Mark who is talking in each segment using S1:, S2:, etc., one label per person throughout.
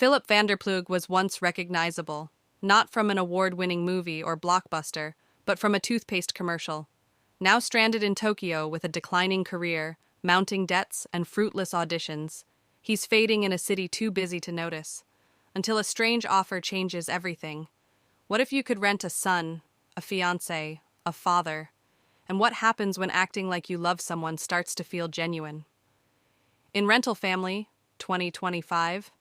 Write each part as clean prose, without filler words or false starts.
S1: Philip Vanderploeg was once recognizable, not from an award-winning movie or blockbuster, but from a toothpaste commercial. Now stranded in Tokyo with a declining career, mounting debts, and fruitless auditions, he's fading in a city too busy to notice, until a strange offer changes everything. What if you could rent a son, a fiancé, a father? And what happens when acting like you love someone starts to feel genuine? In Rental Family, 2025,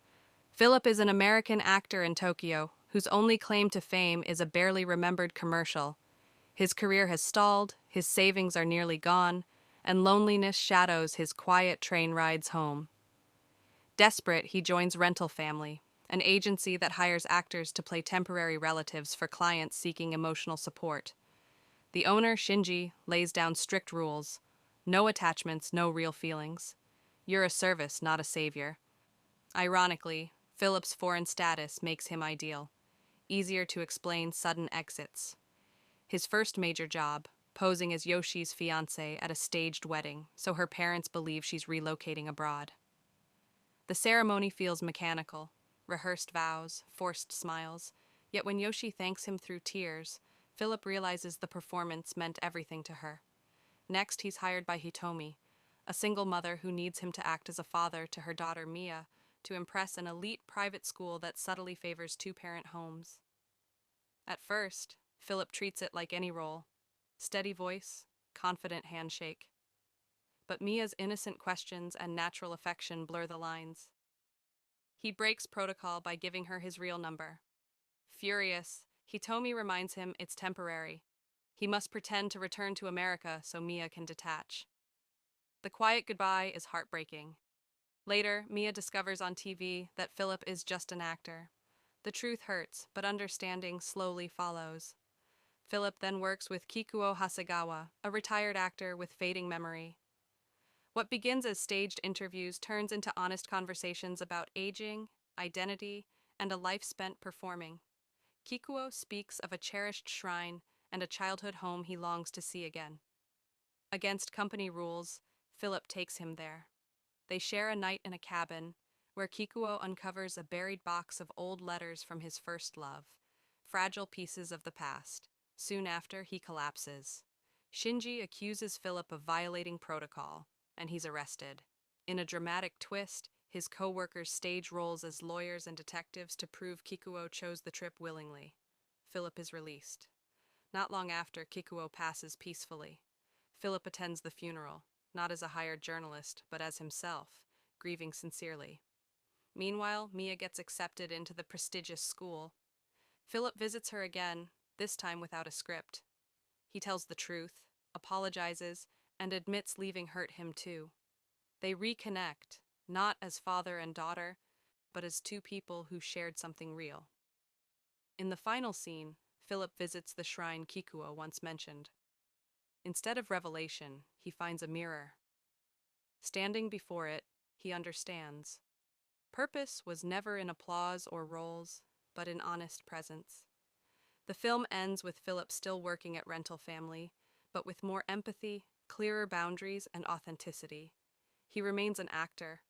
S1: Philip is an American actor in Tokyo whose only claim to fame is a barely remembered commercial. His career has stalled, his savings are nearly gone, and loneliness shadows his quiet train rides home. Desperate, he joins Rental Family, an agency that hires actors to play temporary relatives for clients seeking emotional support. The owner, Shinji, lays down strict rules. No attachments, no real feelings. You're a service, not a savior. Ironically, Philip's foreign status makes him ideal. Easier to explain sudden exits. His first major job, posing as Yoshi's fiancé at a staged wedding, so her parents believe she's relocating abroad. The ceremony feels mechanical, rehearsed vows, forced smiles, yet when Yoshi thanks him through tears, Philip realizes the performance meant everything to her. Next, he's hired by Hitomi, a single mother who needs him to act as a father to her daughter Mia, to impress an elite private school that subtly favors two-parent homes. At first, Philip treats it like any role. Steady voice, confident handshake. But Mia's innocent questions and natural affection blur the lines. He breaks protocol by giving her his real number. Furious, Hitomi reminds him it's temporary. He must pretend to return to America so Mia can detach. The quiet goodbye is heartbreaking. Later, Mia discovers on TV that Philip is just an actor. The truth hurts, but understanding slowly follows. Philip then works with Kikuo Hasegawa, a retired actor with fading memory. What begins as staged interviews turns into honest conversations about aging, identity, and a life spent performing. Kikuo speaks of a cherished shrine and a childhood home he longs to see again. Against company rules, Philip takes him there. They share a night in a cabin, where Kikuo uncovers a buried box of old letters from his first love, fragile pieces of the past. Soon after, he collapses. Shinji accuses Philip of violating protocol, and he's arrested. In a dramatic twist, his co-workers stage roles as lawyers and detectives to prove Kikuo chose the trip willingly. Philip is released. Not long after, Kikuo passes peacefully. Philip attends the funeral, not as a hired journalist, but as himself, grieving sincerely. Meanwhile, Mia gets accepted into the prestigious school. Philip visits her again, this time without a script. He tells the truth, apologizes, and admits leaving hurt him too. They reconnect, not as father and daughter, but as two people who shared something real. In the final scene, Philip visits the shrine Kikuo once mentioned. Instead of revelation, he finds a mirror. Standing before it, he understands. Purpose was never in applause or roles, but in honest presence. The film ends with Philip still working at Rental Family, but with more empathy, clearer boundaries, and authenticity. He remains an actor,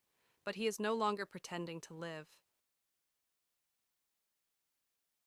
S1: but he is no longer pretending to live.